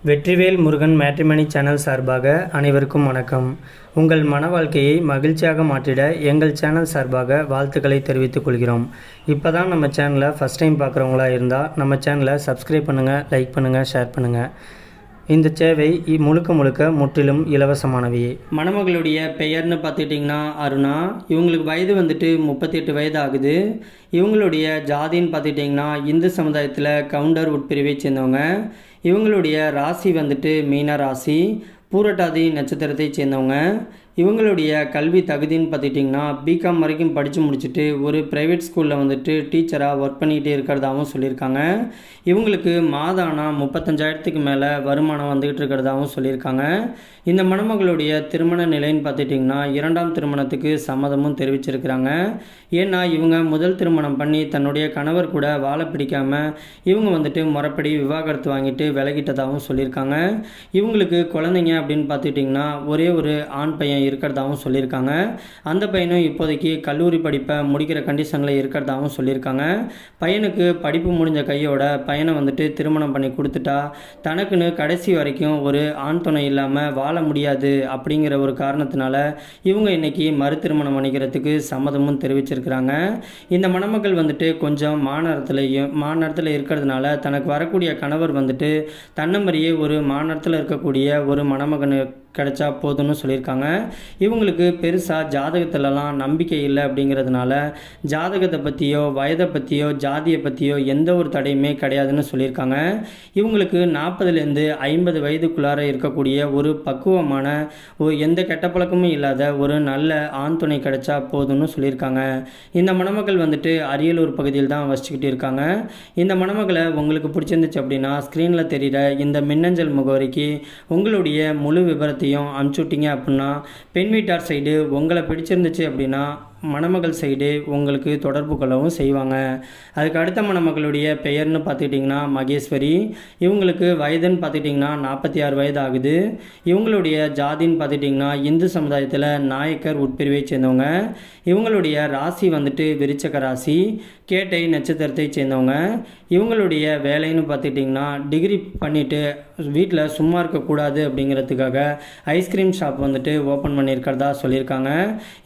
Vetrivel Murugan matrimony channel சார்பாக அனைவருக்கும் வணக்கம். உங்கள் மன வாழ்க்கையை மகிழ்ச்சியாக மாற்றிட எங்கள் சேனல் சார்பாக வாழ்த்துக்களை தெரிவித்துக் கொள்கிறோம். இப்போ தான் நம்ம சேனலை ஃபஸ்ட் டைம் பார்க்குறவங்களா இருந்தால் நம்ம சேனலை சப்ஸ்கிரைப் பண்ணுங்கள், லைக் பண்ணுங்கள், ஷேர் பண்ணுங்கள். இந்த சேவை முழுக்க முற்றிலும் இலவசமானவையே. மணமகளுடைய பெயர்னு பார்த்துட்டிங்கன்னா அருணா. இவங்களுக்கு வயது 38 வயது ஆகுது. இவங்களுடைய ஜாதின்னு பார்த்துட்டிங்கன்னா இந்து சமுதாயத்தில் கவுண்டர் உட்பிரிவை சேர்ந்தவங்க. இவங்களுடைய ராசி மீன ராசி, பூரட்டாதி நட்சத்திரத்தை சேர்ந்தவங்க. இவங்களுடைய கல்வி தகுதின்னு பார்த்துட்டிங்கன்னா பிகாம் வரைக்கும் படித்து முடிச்சுட்டு ஒரு ப்ரைவேட் ஸ்கூலில் டீச்சராக ஒர்க் பண்ணிகிட்டே இருக்கிறதாகவும் சொல்லியிருக்காங்க. இவங்களுக்கு மாதானா 35,000க்கு மேலே வருமானம் வந்துக்கிட்டு இருக்கிறதாகவும் சொல்லியிருக்காங்க. இந்த மணமகளுடைய திருமண நிலைன்னு பார்த்துட்டிங்கன்னா 2ஆம் திருமணத்துக்கு சம்மதமும் தெரிவிச்சிருக்கிறாங்க. ஏன்னா இவங்க முதல் திருமணம் பண்ணி தன்னுடைய கணவர் கூட வாழ பிடிக்காமல் இவங்க முறைப்படி விவாகரத்து வாங்கிட்டு விலகிட்டதாகவும் சொல்லியிருக்காங்க. இவங்களுக்கு குழந்தைங்க அப்படின்னு பார்த்துட்டிங்கன்னா ஒரே ஒரு ஆண் பையன் இருக்கிறதாகவும் சொல்லியிருக்காங்க. அந்த பையனும் இப்போதைக்கு கல்லூரி படிப்பை முடிக்கிற கண்டிஷனில் இருக்கிறதாகவும் சொல்லியிருக்காங்க. பையனுக்கு படிப்பு முடிஞ்ச கையோட பையனை திருமணம் பண்ணி கொடுத்துட்டா தனக்குன்னு கடைசி வரைக்கும் ஒரு ஆண் துணை இல்லாமல் வாழ முடியாது அப்படிங்கிற ஒரு காரணத்தினால இவங்க இன்னைக்கு மறு திருமணம் பண்ணிக்கிறதுக்கு சம்மதமும் தெரிவிச்சிருக்கிறாங்க. இந்த மணமக்கள் கொஞ்சம் மாநகரத்தில் இருக்கிறதுனால தனக்கு வரக்கூடிய கணவர் தன்னமரியே ஒரு மாநகரத்தில் இருக்கக்கூடிய ஒரு மணமகன் கிடைச்சா போதும்னு சொல்லியிருக்காங்க. இவங்களுக்கு பெருசாக ஜாதகத்திலலாம் நம்பிக்கை இல்லை அப்படிங்கிறதுனால ஜாதகத்தை பற்றியோ வயதை பற்றியோ ஜாதியை பற்றியோ எந்த ஒரு தடையுமே கிடையாதுன்னு சொல்லியிருக்காங்க. இவங்களுக்கு 40லேருந்து 50 வயதுக்குள்ளார இருக்கக்கூடிய ஒரு பக்குவமான எந்த கெட்ட பழக்கமும் இல்லாத ஒரு நல்ல ஆண் துணை கிடைச்சா போதும்னு சொல்லியிருக்காங்க. இந்த மணமக்கள் அரியலூர் பகுதியில் தான் வசிச்சுக்கிட்டு இருக்காங்க. இந்த மணமக்களை உங்களுக்கு பிடிச்சிருந்துச்சு அப்படின்னா ஸ்க்ரீனில் தெரிகிற இந்த மின்னஞ்சல் முகவரிக்கு உங்களுடைய முழு விவரத்தை அனுப்பிச்சுட்டிங்க அப்படின்னா பெண் வீட்டார் சைடு உங்களை பிடிச்சிருந்துச்சு அப்படின்னா மணமகள் சைடு உங்களுக்கு தொடர்பு கொள்ளவும் செய்வாங்க. அதுக்கு அடுத்த மணமகளுடைய பெயர்னு பார்த்துக்கிட்டிங்கன்னா மகேஸ்வரி. இவங்களுக்கு வயதுன்னு பார்த்துக்கிட்டிங்கன்னா 46 வயது ஆகுது. இவங்களுடைய ஜாதின்னு பார்த்துக்கிட்டிங்கன்னா இந்து சமுதாயத்தில் நாயக்கர் உட்பிரிவை சேர்ந்தவங்க. இவங்களுடைய ராசி விருச்சக ராசி, கேட்டை நட்சத்திரத்தை சேர்ந்தவங்க. இவங்களுடைய வேலைன்னு பார்த்துக்கிட்டிங்கன்னா டிகிரி பண்ணிவிட்டு வீட்டில் சும்மா இருக்கக்கூடாது அப்படிங்கிறதுக்காக ஐஸ்கிரீம் ஷாப் ஓப்பன் பண்ணியிருக்கிறதா சொல்லியிருக்காங்க.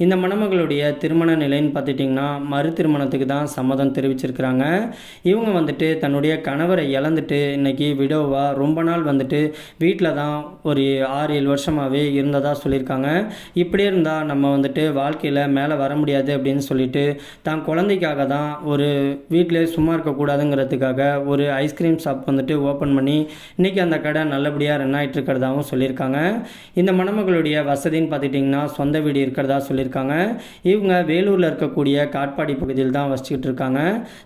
இந்த மணமகளுடைய திருமண நிலைன்னு பார்த்துட்டிங்கன்னா மறு திருமணத்துக்கு தான் சம்மதம் தெரிவிச்சிருக்கிறாங்க. இவங்க தன்னுடைய கணவரை இழந்துட்டு இன்றைக்கி விடோவா ரொம்ப நாள் வீட்டில் தான் ஒரு 6-7 வருஷமாகவே இருந்ததாக சொல்லியிருக்காங்க. இப்படி இருந்தால் நம்ம வாழ்க்கையில் மேலே வர முடியாது அப்படின்னு சொல்லிட்டு தான் குழந்தைக்காக தான் ஒரு வீட்டிலே சும்மா இருக்கக்கூடாதுங்கிறதுக்காக ஒரு ஐஸ்கிரீம் ஷாப் ஓப்பன் பண்ணி இன்றைக்கி அந்த கடை நல்லபடியாக ரன் ஆகிட்டு இருக்கிறதாகவும் சொல்லியிருக்காங்க. இந்த மணமகளுடைய வசதின்னு பார்த்துட்டிங்கன்னா சொந்த வீடு இருக்கிறதா சொல்லியிருக்காங்க. இவங்க வேலூரில் இருக்கக்கூடிய காட்பாடி பகுதியில் தான் வசிச்சுக்கிட்டு இருக்காங்க.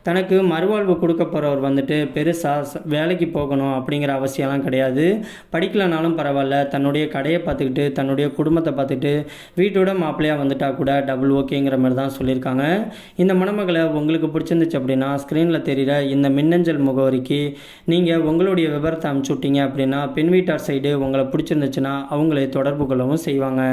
தனக்கு மறுவாழ்வு கொடுக்க போகிறவர் பெருசாக வேலைக்கு போகணும் அப்படிங்கிற அவசியம்லாம் கிடையாது. படிக்கலனாலும் பரவாயில்ல, தன்னுடைய கடையை பார்த்துக்கிட்டு தன்னுடைய குடும்பத்தை பார்த்துட்டு வீட்டோட மாப்பிள்ளையாக வந்துட்டா கூட டபுள் ஓகேங்கிற மாதிரி தான் சொல்லியிருக்காங்க. இந்த மணமகளை உங்களுக்கு பிடிச்சிருந்துச்சு அப்படின்னா ஸ்க்ரீனில் தெரிகிற இந்த மின்னஞ்சல் முகவரிக்கு நீங்கள் உங்களுடைய விவரத்தை அனுப்பிச்சுட்டிங்க அப்படின்னா பெண் வீட்டார் சைடு உங்களை பிடிச்சிருந்துச்சுன்னா அவங்களை தொடர்பு கொள்ளவும் செய்வாங்க.